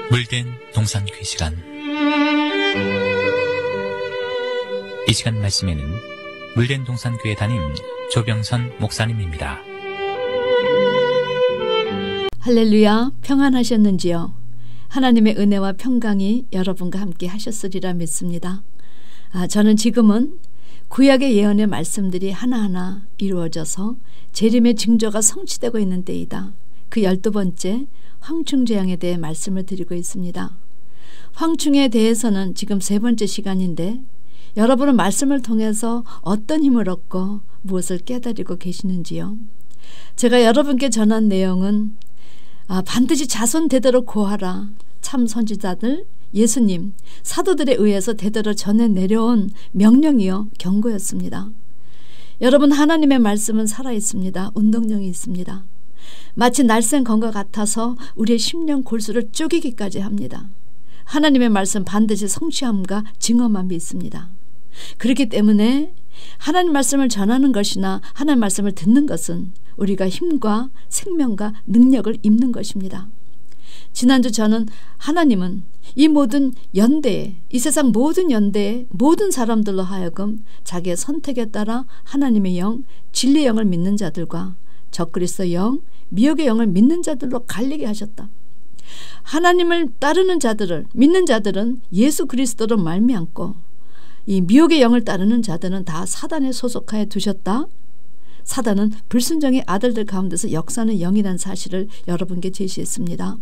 물된 동산교회 시간. 이 시간 말씀에는 물된 동산교회 담임 조병선 목사님입니다. 할렐루야, 평안하셨는지요? 하나님의 은혜와 평강이 여러분과 함께 하셨으리라 믿습니다. 저는 지금은 구약의 예언의 말씀들이 하나하나 이루어져서 재림의 징조가 성취되고 있는 때이다. 그 12번째 황충재앙에 대해 말씀을 드리고 있습니다. 황충에 대해서는 지금 3번째 시간인데 여러분은 말씀을 통해서 어떤 힘을 얻고 무엇을 깨달이고 계시는지요? 제가 여러분께 전한 내용은 반드시 자손 대대로 고하라. 참 선지자들, 예수님, 사도들에 의해서 대대로 전해 내려온 명령이요 경고였습니다. 여러분, 하나님의 말씀은 살아있습니다. 운동력이 있습니다. 마치 날쌘 검과 같아서 우리의 심령 골수를 쪼개기까지 합니다. 하나님의 말씀 반드시 성취함과 증언함이 있습니다. 그렇기 때문에 하나님 말씀을 전하는 것이나 하나님 말씀을 듣는 것은 우리가 힘과 생명과 능력을 입는 것입니다. 지난주 저는 하나님은 이 모든 연대에, 이 세상 모든 연대에 모든 사람들로 하여금 자기의 선택에 따라 하나님의 영, 진리의 영을 믿는 자들과 적그리스도 영, 미혹의 영을 믿는 자들로 갈리게 하셨다. 하나님을 따르는 자들을, 믿는 자들은 예수 그리스도로 말미암고 이 미혹의 영을 따르는 자들은 다 사단에 소속하여 두셨다. 사단은 불순종의 아들들 가운데서 역사하는 영이라는 사실을 여러분께 제시했습니다.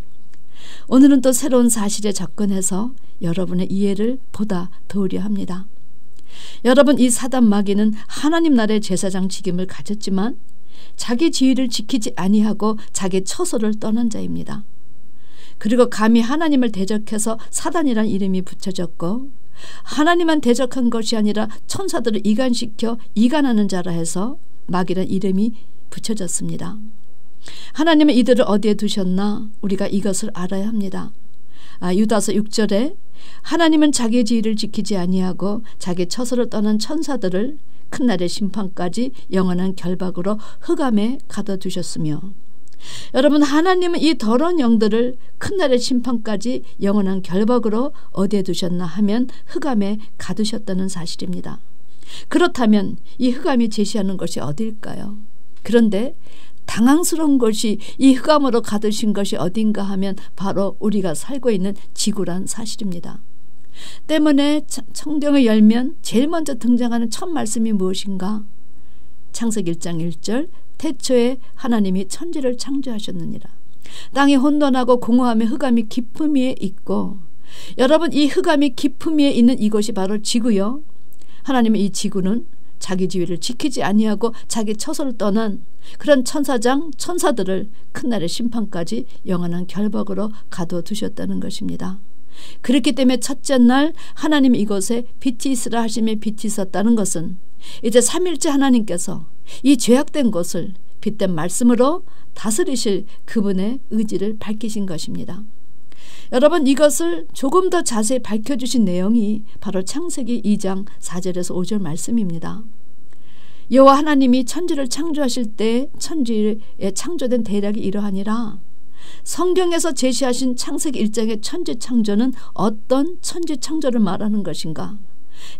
오늘은 또 새로운 사실에 접근해서 여러분의 이해를 보다 도우려 합니다. 여러분, 이 사단 마귀는 하나님 나라의 제사장 직임을 가졌지만 자기 지위를 지키지 아니하고 자기 처소를 떠난 자입니다. 그리고 감히 하나님을 대적해서 사단이란 이름이 붙여졌고, 하나님만 대적한 것이 아니라 천사들을 이간시켜 이간하는 자라 해서 마귀란 이름이 붙여졌습니다. 하나님은 이들을 어디에 두셨나? 우리가 이것을 알아야 합니다. 유다서 6절에 하나님은 자기의 지위를 지키지 아니하고 자기 처소를 떠난 천사들을 큰 날의 심판까지 영원한 결박으로 흑암에 가둬두셨으며, 여러분, 하나님은 이 더러운 영들을 큰 날의 심판까지 영원한 결박으로 어디에 두셨나 하면 흑암에 가두셨다는 사실입니다. 그렇다면 이 흑암이 제시하는 것이 어디일까요? 그런데 당황스러운 것이 이 흑암으로 가두신 것이 어딘가 하면 바로 우리가 살고 있는 지구란 사실입니다. 때문에 성경을 열면 제일 먼저 등장하는 첫 말씀이 무엇인가? 창세기 1장 1절, 태초에 하나님이 천지를 창조하셨느니라. 땅이 혼돈하고 공허함에 흑암이 깊음 위에 있고, 여러분, 이 흑암이 깊음 위에 있는 이곳이 바로 지구요. 하나님은 이 지구는 자기 지위를 지키지 아니하고 자기 처소를 떠난 그런 천사들을 큰 날의 심판까지 영원한 결박으로 가둬두셨다는 것입니다. 그렇기 때문에 첫째 날 하나님 이곳에 빛이 있으라 하심에 빛이 있었다는 것은 이제 삼일째 하나님께서 이 죄악된 곳을 빛된 말씀으로 다스리실 그분의 의지를 밝히신 것입니다. 여러분, 이것을 조금 더 자세히 밝혀주신 내용이 바로 창세기 2장 4절에서 5절 말씀입니다. 여호와 하나님이 천지를 창조하실 때 천지에 창조된 대략이 이러하니라. 성경에서 제시하신 창세기 1장의 천지 창조는 어떤 천지 창조를 말하는 것인가?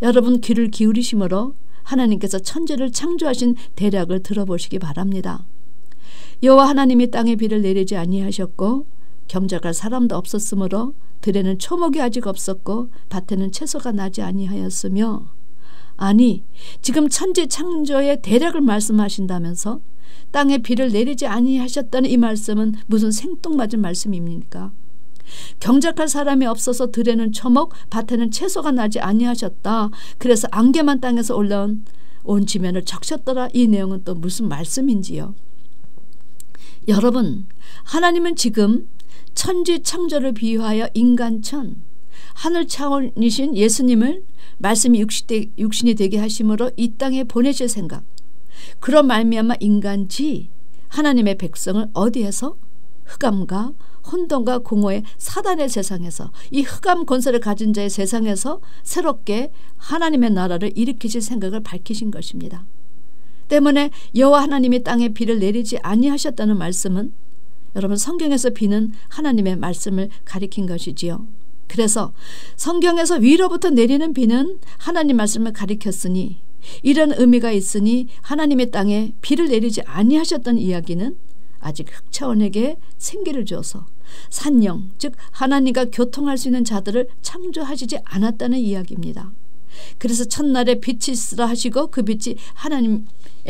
여러분, 귀를 기울이심으로 하나님께서 천지를 창조하신 대략을 들어보시기 바랍니다. 여호와 하나님이 땅에 비를 내리지 아니하셨고 경작할 사람도 없었으므로 들에는 초목이 아직 없었고 밭에는 채소가 나지 아니하였으며, 아니, 지금 천지 창조의 대략을 말씀하신다면서 땅에 비를 내리지 아니하셨다는 이 말씀은 무슨 생뚱맞은 말씀입니까? 경작할 사람이 없어서 들에는 초목, 밭에는 채소가 나지 아니하셨다. 그래서 안개만 땅에서 올라온 온 지면을 적셨더라. 이 내용은 또 무슨 말씀인지요? 여러분, 하나님은 지금 천지 창조를 비유하여 인간천, 하늘 차원이신 예수님을 말씀이 육신이 되게 하심으로 이 땅에 보내실 생각, 그런 말미암아 인간지 하나님의 백성을 어디에서? 흑암과 혼돈과 공허의 사단의 세상에서, 이 흑암 권세를 가진 자의 세상에서 새롭게 하나님의 나라를 일으키실 생각을 밝히신 것입니다. 때문에 여호와 하나님이 땅에 비를 내리지 아니하셨다는 말씀은 여러분, 성경에서 비는 하나님의 말씀을 가리킨 것이지요. 그래서 성경에서 위로부터 내리는 비는 하나님 말씀을 가리켰으니, 이런 의미가 있으니 하나님의 땅에 비를 내리지 아니하셨던 이야기는 아직 흑차원에게 생기를 주어서 산영, 즉 하나님과 교통할 수 있는 자들을 창조하시지 않았다는 이야기입니다. 그래서 첫날에 빛이 있으라 하시고 그 빛이 하나님의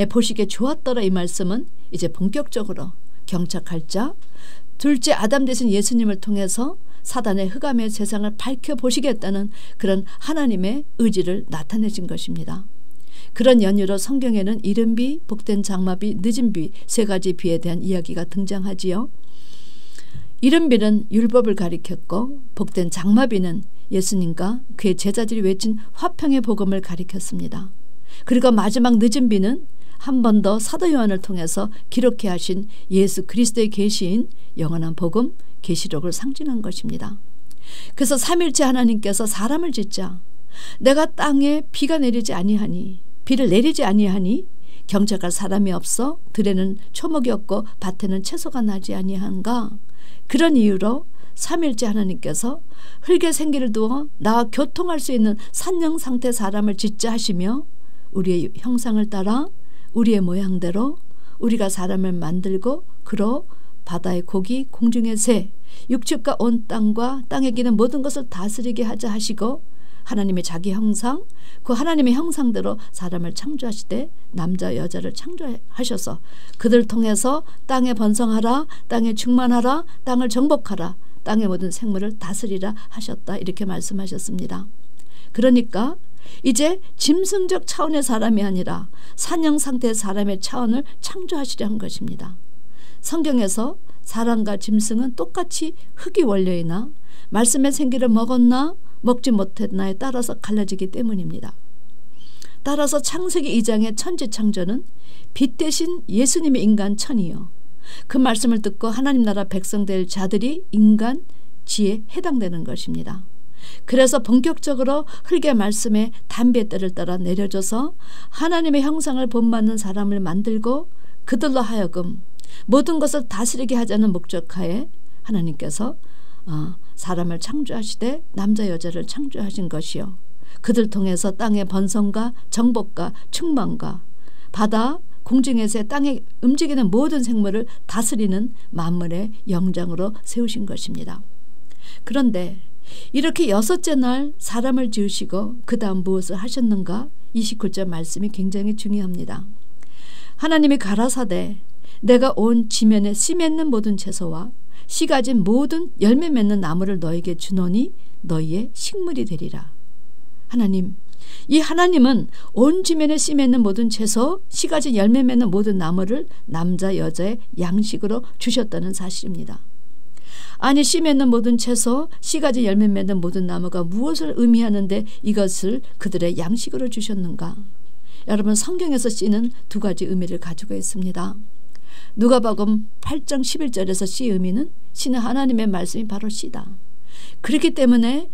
보시기에 좋았더라, 이 말씀은 이제 본격적으로 경착할 자, 둘째 아담 되신 예수님을 통해서 사단의 흑암의 세상을 밝혀보시겠다는 그런 하나님의 의지를 나타내신 것입니다. 그런 연유로 성경에는 이른 비, 복된 장마비, 늦은 비, 세 가지 비에 대한 이야기가 등장하지요. 이른 비는 율법을 가리켰고, 복된 장마비는 예수님과 그의 제자들이 외친 화평의 복음을 가리켰습니다. 그리고 마지막 늦은 비는 한 번 더 사도 요한을 통해서 기록해 하신 예수 그리스도의 계시인 영원한 복음, 계시록을 상징한 것입니다. 그래서 삼일째 하나님께서 사람을 짓자 내가 땅에 비가 내리지 아니하니, 비를 내리지 아니하니 경작할 사람이 없어 들에는 초목이 없고 밭에는 채소가 나지 아니한가. 그런 이유로 삼일째 하나님께서 흙에 생기를 두어 나와 교통할 수 있는 산영 상태 사람을 짓자 하시며, 우리의 형상을 따라 우리의 모양대로 우리가 사람을 만들고 그로 바다의 고기, 공중의 새, 육축과 온 땅과 땅에 기는 모든 것을 다스리게 하자 하시고, 하나님의 자기 형상, 그 하나님의 형상대로 사람을 창조하시되 남자 여자를 창조하셔서 그들을 통해서 땅에 번성하라, 땅에 충만하라, 땅을 정복하라, 땅의 모든 생물을 다스리라 하셨다, 이렇게 말씀하셨습니다. 그러니까 이제 짐승적 차원의 사람이 아니라 산영 상태의 사람의 차원을 창조하시려 한 것입니다. 성경에서 사람과 짐승은 똑같이 흙이 원료이나 말씀의 생기를 먹었나 먹지 못했나에 따라서 갈라지기 때문입니다. 따라서 창세기 2장의 천지창조는 빛 대신 예수님의 인간 천이요, 그 말씀을 듣고 하나님 나라 백성 될 자들이 인간 지에 해당되는 것입니다. 그래서 본격적으로 흙의 말씀에 담비의 때를 따라 내려져서 하나님의 형상을 본받는 사람을 만들고 그들로 하여금 모든 것을 다스리게 하자는 목적하에 하나님께서 사람을 창조하시되 남자 여자를 창조하신 것이요, 그들 통해서 땅의 번성과 정복과 충만과 바다, 공중의 새, 땅에 움직이는 모든 생물을 다스리는 만물의 영장으로 세우신 것입니다. 그런데 이렇게 여섯째 날 사람을 지으시고 그 다음 무엇을 하셨는가? 29절 말씀이 굉장히 중요합니다. 하나님이 가라사대 내가 온 지면에 씨 맺는 모든 채소와 씨 가진 모든 열매 맺는 나무를 너에게 주노니 너희의 식물이 되리라. 하나님, 이 하나님은 온 지면에 씨 맺는 모든 채소, 씨 가진 열매 맺는 모든 나무를 남자 여자의 양식으로 주셨다는 사실입니다. 아니, 씨 맺는 모든 채소, 씨 가진 열매 맺는 모든 나무가 무엇을 의미하는데 이것을 그들의 양식으로 주셨는가? 여러분, 성경에서 씨는 두 가지 의미를 가지고 있습니다. 누가복음 8장 11절에서 씨의 의미는 씨는 하나님의 말씀이 바로 씨다. 그렇기 때문에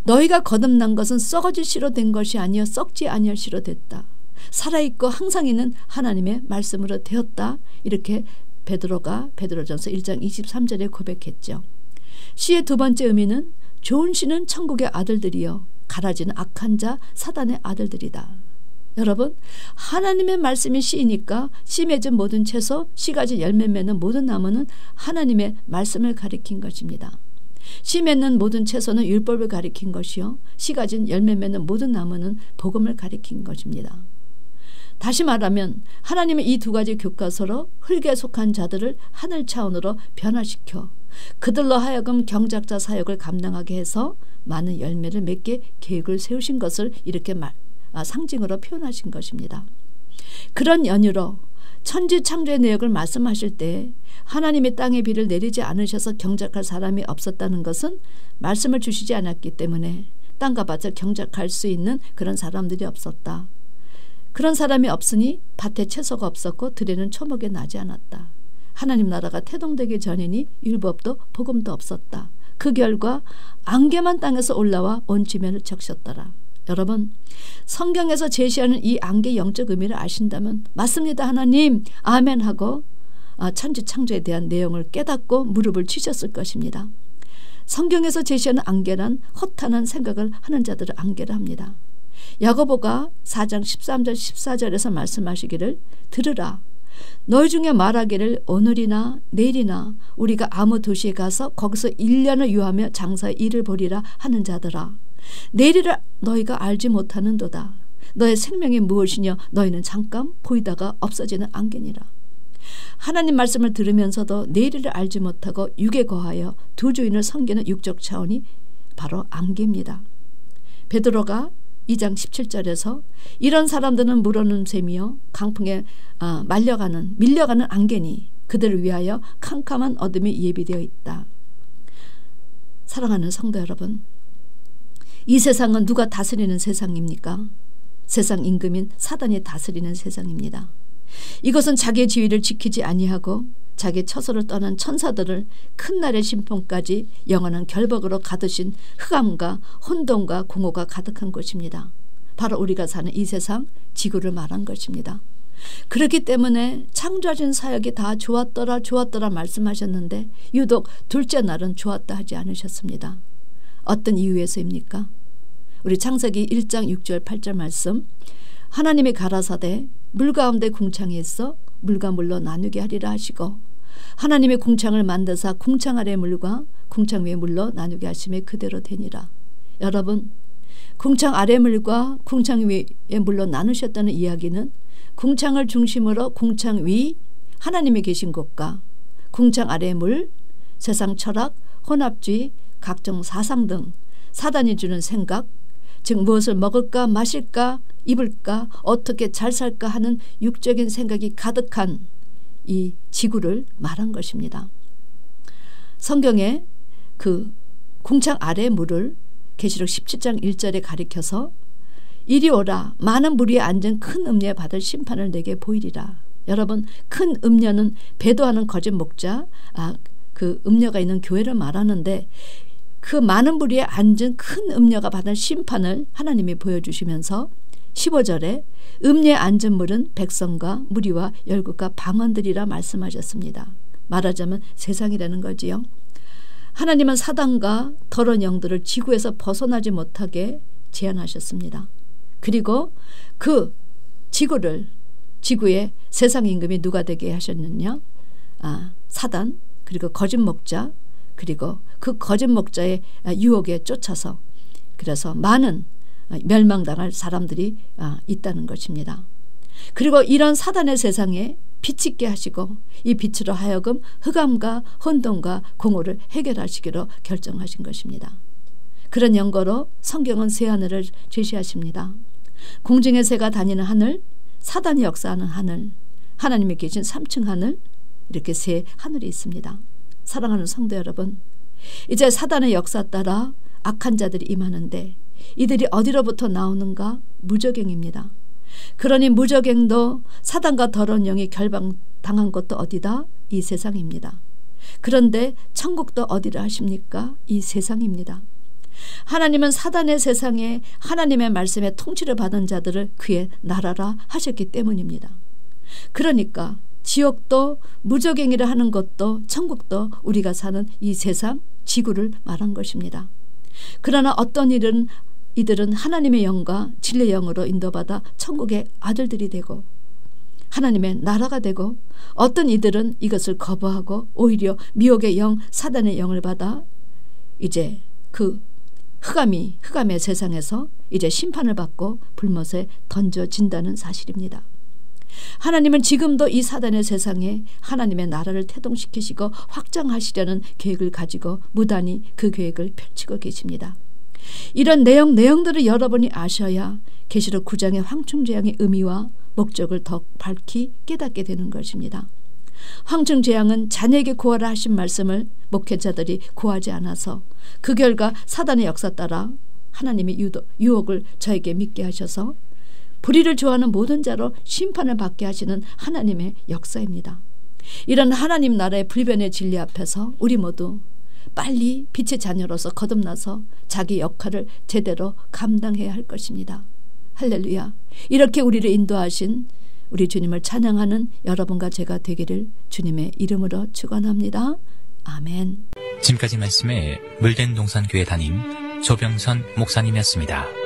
너희가 거듭난 것은 썩어질 씨로 된 것이 아니여 썩지 아니할 씨로 됐다. 살아있고 항상 있는 하나님의 말씀으로 되었다. 이렇게 베드로가 베드로전서 1장 23절에 고백했죠. 씨의 두 번째 의미는 좋은 씨는 천국의 아들들이요 가라지는 악한 자 사단의 아들들이다. 여러분, 하나님의 말씀이 씨이니까 씨 맺은 모든 채소, 씨 가진 열매 맺는 모든 나무는 하나님의 말씀을 가리킨 것입니다. 씨 맺는 모든 채소는 율법을 가리킨 것이요, 씨 가진 열매 맺는 모든 나무는 복음을 가리킨 것입니다. 다시 말하면 하나님의 이 두 가지 교과서로 흙에 속한 자들을 하늘 차원으로 변화시켜 그들로 하여금 경작자 사역을 감당하게 해서 많은 열매를 맺게 계획을 세우신 것을 이렇게 상징으로 표현하신 것입니다. 그런 연유로 천지 창조의 내역을 말씀하실 때 하나님의 땅에 비를 내리지 않으셔서 경작할 사람이 없었다는 것은 말씀을 주시지 않았기 때문에 땅과 밭을 경작할 수 있는 그런 사람들이 없었다. 그런 사람이 없으니 밭에 채소가 없었고 들에는 초목이 나지 않았다. 하나님 나라가 태동되기 전이니 율법도 복음도 없었다. 그 결과 안개만 땅에서 올라와 온 지면을 적셨더라. 여러분, 성경에서 제시하는 이 안개 영적 의미를 아신다면 맞습니다 하나님, 아멘 하고 천지 창조에 대한 내용을 깨닫고 무릎을 치셨을 것입니다. 성경에서 제시하는 안개란 허탄한 생각을 하는 자들을 안개라 합니다. 야고보가 4장 13절 14절에서 말씀하시기를 들으라. 너희 중에 말하기를 오늘이나 내일이나 우리가 아무 도시에 가서 거기서 1년을 유하며 장사의 일을 보리라 하는 자들아. 내일을 너희가 알지 못하는도다. 너의 생명이 무엇이냐 너희는 잠깐 보이다가 없어지는 안개니라. 하나님 말씀을 들으면서도 내일을 알지 못하고 육에 거하여 두 주인을 섬기는 육적 차원이 바로 안개입니다. 베드로가 2장 17절에서 이런 사람들은 물오는 셈이요 강풍에 밀려가는 안개니 그들을 위하여 캄캄한 어둠이 예비되어 있다. 사랑하는 성도 여러분, 이 세상은 누가 다스리는 세상입니까? 세상 임금인 사단이 다스리는 세상입니다. 이것은 자기의 지위를 지키지 아니하고 자기 처소를 떠난 천사들을 큰 날의 심판까지 영원한 결박으로 가두신 흑암과 혼돈과 공허가 가득한 곳입니다. 바로 우리가 사는 이 세상 지구를 말한 것입니다. 그렇기 때문에 창조하신 사역이 다 좋았더라 말씀하셨는데 유독 둘째 날은 좋았다 하지 않으셨습니다. 어떤 이유에서입니까? 우리 창세기 1장 6절 8절 말씀, 하나님이 가라사대 물 가운데 궁창이 있어 물과 물로 나누게 하리라 하시고 하나님의 궁창을 만드사 궁창 아래 물과 궁창 위에 물로 나누게 하심에 그대로 되니라. 여러분, 궁창 아래 물과 궁창 위에 물로 나누셨다는 이야기는 궁창을 중심으로 궁창 위 하나님이 계신 곳과 궁창 아래 물, 세상 철학, 혼합주의, 각종 사상 등 사단이 주는 생각, 즉 무엇을 먹을까 마실까 입을까 어떻게 잘 살까 하는 육적인 생각이 가득한 이 지구를 말한 것입니다. 성경에 그 궁창 아래 물을 계시록 17장 1절에 가리켜서 이리 오라 많은 물 위에 앉은 큰 음녀에 받을 심판을 내게 보이리라. 여러분, 큰 음녀는 배도하는 거짓 목자, 그 음녀가 있는 교회를 말하는데 그 많은 물 위에 앉은 큰 음녀가 받은 심판을 하나님이 보여주시면서 15절에 음녀에 앉은 물은 백성과 무리와 열국과 방언들이라 말씀하셨습니다. 말하자면 세상이라는 거지요. 하나님은 사단과 더러운 영들을 지구에서 벗어나지 못하게 제한하셨습니다. 그리고 그 지구의 세상 임금이 누가 되게 하셨느냐? 사단, 그리고 거짓 목자, 그리고 그 거짓 목자의 유혹에 쫓아서 그래서 많은 멸망당할 사람들이 있다는 것입니다. 그리고 이런 사단의 세상에 빛 있게 하시고 이 빛으로 하여금 흑암과 혼돈과 공허를 해결하시기로 결정하신 것입니다. 그런 연고로 성경은 새 하늘을 제시하십니다. 공중의 새가 다니는 하늘, 사단이 역사하는 하늘, 하나님이 계신 3층 하늘, 이렇게 새 하늘이 있습니다. 사랑하는 성도 여러분, 이제 사단의 역사 따라 악한 자들이 임하는데 이들이 어디로부터 나오는가? 무저갱입니다. 그러니 무저갱도 사단과 더러운 영이 결방당한 것도 어디다? 이 세상입니다. 그런데 천국도 어디라 하십니까? 이 세상입니다. 하나님은 사단의 세상에 하나님의 말씀에 통치를 받은 자들을 그의 나라라 하셨기 때문입니다. 그러니까 지옥도 무저갱이라 하는 것도 천국도 우리가 사는 이 세상 지구를 말한 것입니다. 그러나 어떤 이들은 하나님의 영과 진리의 영으로 인도받아 천국의 아들들이 되고 하나님의 나라가 되고 어떤 이들은 이것을 거부하고 오히려 미혹의 영 사단의 영을 받아 이제 그 흑암의 세상에서 이제 심판을 받고 불못에 던져진다는 사실입니다. 하나님은 지금도 이 사단의 세상에 하나님의 나라를 태동시키시고 확장하시려는 계획을 가지고 무단히 그 계획을 펼치고 계십니다. 이런 내용들을 여러분이 아셔야 계시록 9장의 황충재앙의 의미와 목적을 더 밝히 깨닫게 되는 것입니다. 황충재앙은 자녀에게 구하라 하신 말씀을 목회자들이 구하지 않아서 그 결과 사단의 역사 따라 하나님의 유혹을 저에게 믿게 하셔서 불의를 좋아하는 모든 자로 심판을 받게 하시는 하나님의 역사입니다. 이런 하나님 나라의 불변의 진리 앞에서 우리 모두 빨리 빛의 자녀로서 거듭나서 자기 역할을 제대로 감당해야 할 것입니다. 할렐루야. 이렇게 우리를 인도하신 우리 주님을 찬양하는 여러분과 제가 되기를 주님의 이름으로 축원합니다. 아멘. 지금까지 말씀에 물된 동산교회 담임 조병선 목사님이었습니다.